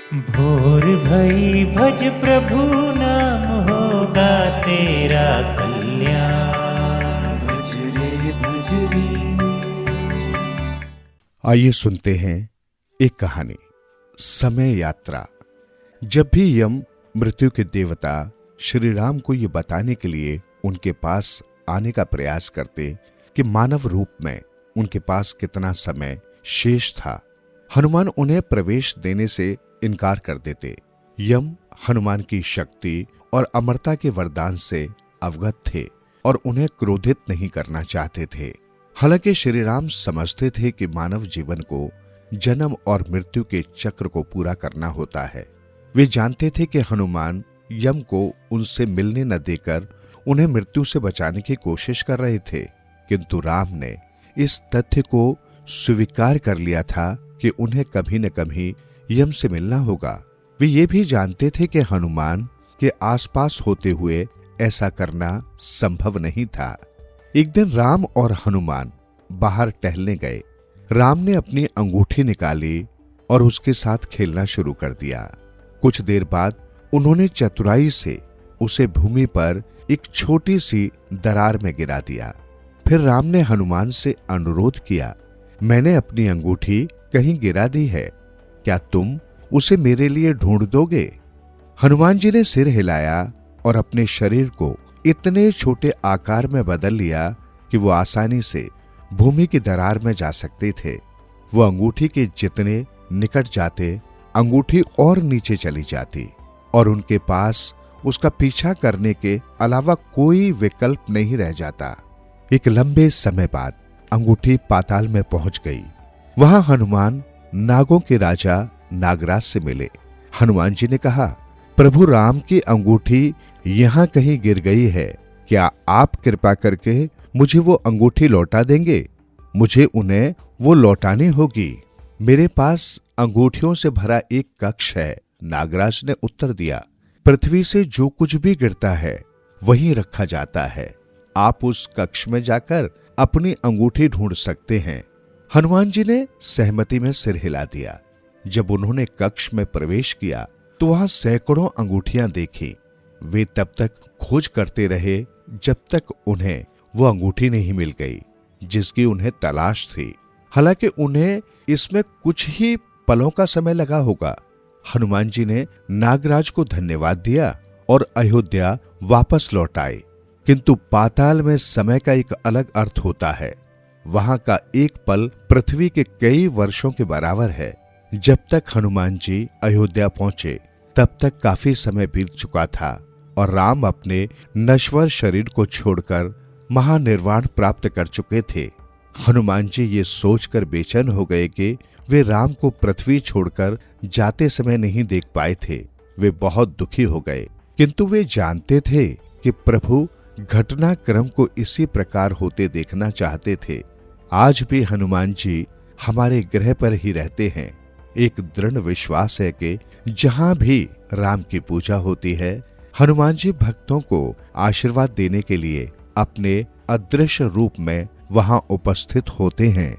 भोर भई भज प्रभु नाम होगा तेरा कल्याण। भज रे भज रे। आइए सुनते हैं एक कहानी, समय यात्रा। जब भी यम मृत्यु के देवता श्री राम को ये बताने के लिए उनके पास आने का प्रयास करते कि मानव रूप में उनके पास कितना समय शेष था, हनुमान उन्हें प्रवेश देने से इनकार कर देते। यम हनुमान की शक्ति और अमरता के वरदान से अवगत थे और उन्हें क्रोधित नहीं करना चाहते थे। हालांकि श्री राम समझते थे कि मानव जीवन को जन्म और मृत्यु के चक्र को पूरा करना होता है। वे जानते थे कि हनुमान यम को उनसे मिलने न देकर उन्हें मृत्यु से बचाने की कोशिश कर रहे थे, किंतु राम ने इस तथ्य को स्वीकार कर लिया था कि उन्हें कभी न कभी यम से मिलना होगा। वे ये भी जानते थे कि हनुमान के आसपास होते हुए ऐसा करना संभव नहीं था। एक दिन राम और हनुमान बाहर टहलने गए। राम ने अपनी अंगूठी निकाली और उसके साथ खेलना शुरू कर दिया। कुछ देर बाद उन्होंने चतुराई से उसे भूमि पर एक छोटी सी दरार में गिरा दिया। फिर राम ने हनुमान से अनुरोध किया, मैंने अपनी अंगूठी कहीं गिरा दी है, क्या तुम उसे मेरे लिए ढूंढ दोगे? हनुमान जी ने सिर हिलाया और अपने शरीर को इतने छोटे आकार में बदल लिया कि वो आसानी से भूमि की दरार में जा सकते थे। वो अंगूठी के जितने निकट जाते, अंगूठी और नीचे चली जाती और उनके पास उसका पीछा करने के अलावा कोई विकल्प नहीं रह जाता। एक लंबे समय बाद अंगूठी पाताल में पहुंच गई। वहां हनुमान नागों के राजा नागराज से मिले। हनुमान जी ने कहा, प्रभु राम की अंगूठी यहाँ कहीं गिर गई है, क्या आप कृपा करके मुझे वो अंगूठी लौटा देंगे? मुझे उन्हें वो लौटानी होगी। मेरे पास अंगूठियों से भरा एक कक्ष है, नागराज ने उत्तर दिया। पृथ्वी से जो कुछ भी गिरता है वहीं रखा जाता है। आप उस कक्ष में जाकर अपनी अंगूठी ढूंढ सकते हैं। हनुमान जी ने सहमति में सिर हिला दिया। जब उन्होंने कक्ष में प्रवेश किया तो वहां सैकड़ों अंगूठियां देखी। वे तब तक खोज करते रहे जब तक उन्हें वो अंगूठी नहीं मिल गई जिसकी उन्हें तलाश थी। हालांकि उन्हें इसमें कुछ ही पलों का समय लगा होगा। हनुमान जी ने नागराज को धन्यवाद दिया और अयोध्या वापस लौट आए। किंतु पाताल में समय का एक अलग अर्थ होता है। वहां का एक पल पृथ्वी के कई वर्षों के बराबर है। जब तक हनुमान जी अयोध्या पहुंचे तब तक काफी समय बीत चुका था और राम अपने नश्वर शरीर को छोड़कर महानिर्वाण प्राप्त कर चुके थे। हनुमान जी ये सोचकर बेचैन हो गए कि वे राम को पृथ्वी छोड़कर जाते समय नहीं देख पाए थे। वे बहुत दुखी हो गए, किंतु वे जानते थे कि प्रभु घटनाक्रम को इसी प्रकार होते देखना चाहते थे। आज भी हनुमान जी हमारे ग्रह पर ही रहते हैं। एक दृढ़ विश्वास है कि जहां भी राम की पूजा होती है, हनुमान जी भक्तों को आशीर्वाद देने के लिए अपने अदृश्य रूप में वहां उपस्थित होते हैं।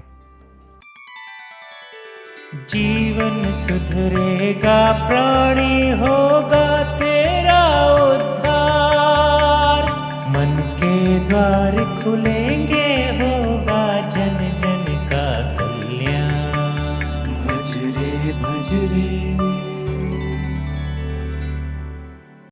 जीवन सुधरेगा, प्राणी होगा तेरा उद्धार। मन के द्वार खुलेंगे, होगा जन जन का कल्याण। भज रे भज रे।